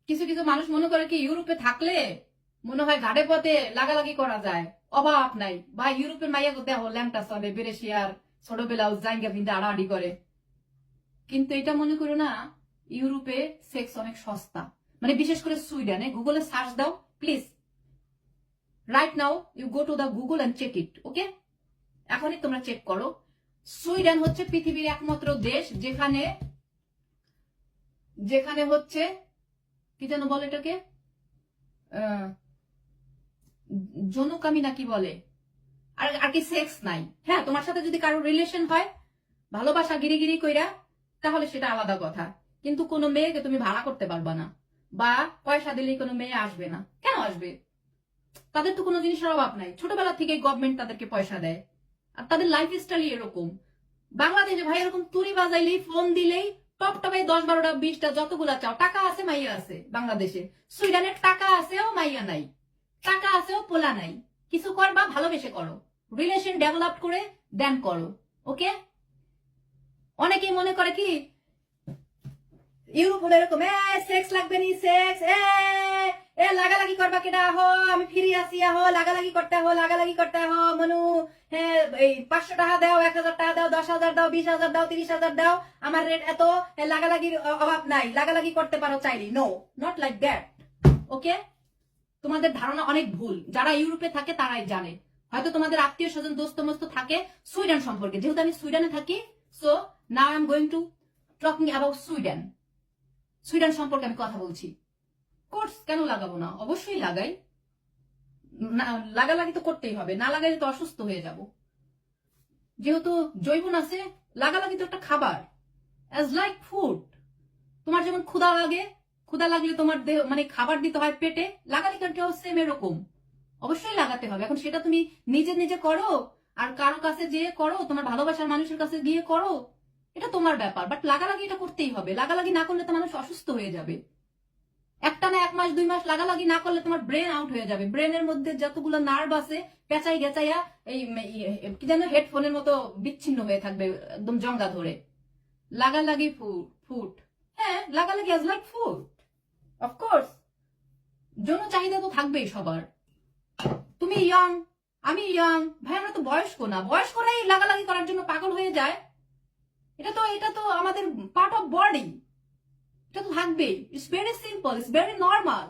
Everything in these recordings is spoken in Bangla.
কিছু কিছু মানুষ মনে করে কি ইউরোপে থাকলে মনে হয় ঘাটে পথে লাগালাগি করা যায়, অভাব নাই। বা ইউরোপের মাইয়া দেখো ল্যাংটা চলে বেরেশিয়ার ছোট ব্লাউজ জাইঙ্গা পিন্ধে আড়াআড়ি করে। কিন্তু এটা মনে করো না, ইউরোপে সেক্স অনেক সস্তা। মানে বিশেষ করে সুইডেনে গুগলে সার্চ দাও please, right now you go to the Google and check it, okay? এখনই তোমরা চেক করো। সুইডেন হচ্ছে পৃথিবীর একমাত্র দেশ যেখানে যেখানে হচ্ছে কি যেন বলে এটাকে, যৌনকামী নাকি বলে, আর আর কি সেক্স নাই। হ্যাঁ, তোমার সাথে যদি কারো রিলেশন হয় ভালোবাসা গিরিগিরি কইরা, তাহলে সেটা আলাদা কথা। কিন্তু কোনো মেয়েকে তুমি ভাড়া করতে পারবা না, বা পয়সা দিলেই কোনো মেয়ে আসবে না। কেন আসবে? তাদের তো কোনো জিনিসের অভাব নাই, ছোটবেলা থেকে গভর্নমেন্ট তাদেরকে পয়সা দেয়, আর তাদের লাইফ স্টাইলই এরকম। বাংলাদেশে ভাই এরকম তুড়ি বাজাইলেই ফোন দিলেই টপ টপে 10-12টা 20টা যতগুলা চাও, টাকা আছে মাইয়া আছে বাংলাদেশে। সুইডেনের টাকা আছেও মাইয়া নাই, টাকা আছেও পোলা নাই। কিছু করবা ভালোবেসে করো, রিলেশন ডেভেলপ করে দেন করো, ওকে? অনেকেই মনে করে কি ইউরোপ হলো এরকম, সেক্স লাগবে নি, সেক্স লাগালাগি করবা কেডা হো, আমি ফিরি আসি হো, লাগালাগি করতে হো মনু। হ্যাঁ, এই 500 টাকা দাও, 1000 টাকা দাও, 10,000 দাও, 20,000 দাও, 30,000 দাও, আমার রেট এত, লাগালাগির অভাব নাই, লাগালাগি করতে পারো চাইলে। নো, নট লাইক দ্যাট, ওকে? তোমাদের ধারণা অনেক ভুল। যারা ইউরোপে থাকে তারাই জানে। হয়তো তোমাদের আত্মীয় স্বজন দোস্ত মস্ত থাকে সুইডেন সম্পর্কে, যেহেতু আমি সুইডেনে থাকি, so now I am going to talking about Sweden. Sweden সম্পর্কে আমি কথা বলছি। কোর্স কেন লাগাবো না? অবশ্যই লাগাই, লাগালাগি তো করতেই হবে, না লাগাইলে তো অসুস্থ হয়ে যাব। যেহেতু জৈবন আছে, লাগালাগি তো একটা খাবার, অ্যাজ লাইক ফুড। তোমার যেমন ক্ষুধা লাগে, ক্ষুধা লাগলে তোমার দেহ মানে খাবার দিতে হয় পেটে, লাগালাগিটাও সেম এরকম, অবশ্যই লাগাতে হবে। এখন সেটা তুমি নিজে নিজে করো আর কারো কাছে যেয়ে করো, তোমার ভালোবাসার মানুষের কাছে গিয়ে করো, এটা তোমার ব্যাপার। বাট লাগালাগি এটা করতেই হবে, লাগালাগি না করলে তো মানুষ অসুস্থ হয়ে যাবে। একটা না 1 মাস 2 মাস লাগালাগি না করলে তোমার ব্রেন আউট হয়ে যাবে। ব্রেনের মধ্যে যতগুলো নার্ভ আছে পেঁচাই গেচাইয়া এই কি যেন হেডফোনের মতো বিচ্ছিন্ন হয়ে থাকবে, একদম জঙ্গা ধরে। লাগালাগি ফুড, হ্যাঁ লাগালাগি অ্যাজ লাইক ফুড, অফকোর্স। যৌন চাহিদা তো থাকবেই সবার। তুমি ইয়ং, আমি ইয়ং, ভাই আমরা তো বয়স্ক না, বয়স্করাই লাগালাগি করার জন্য পাগল হয়ে যায়। এটা তো আমাদের পার্ট অফ বডি, এটা তো থাকবেই। It's very simple, it's very normal.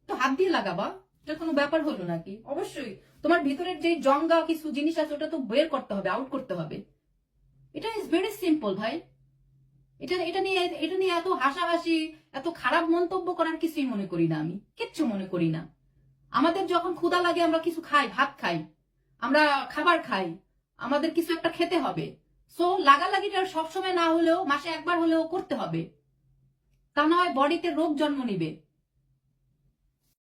তো হাত দিয়ে লাগাবা, এটা কোনো ব্যাপার হলো নাকি? অবশ্যই তোমার ভিতরের যে জঙ্গা কিছু জিনিস আছে ওটা তো বের করতে হবে, আউট করতে হবে। এটা ইজ ভেরি সিম্পল ভাই। এটা নিয়ে এত হাসাহাসি, এত খারাপ মন্তব্য করার কিছুই মনে করি না, আমি কিচ্ছু মনে করি না। আমাদের যখন ক্ষুধা লাগে আমরা কিছু খাই, ভাত খাই, আমরা খাবার খাই, আমাদের কিছু একটা খেতে হবে। সো লাগালাগিটা সবসময় না হলেও মাসে একবার হলেও করতে হবে, তা না হয় বডিতে রোগ জন্ম নিবে।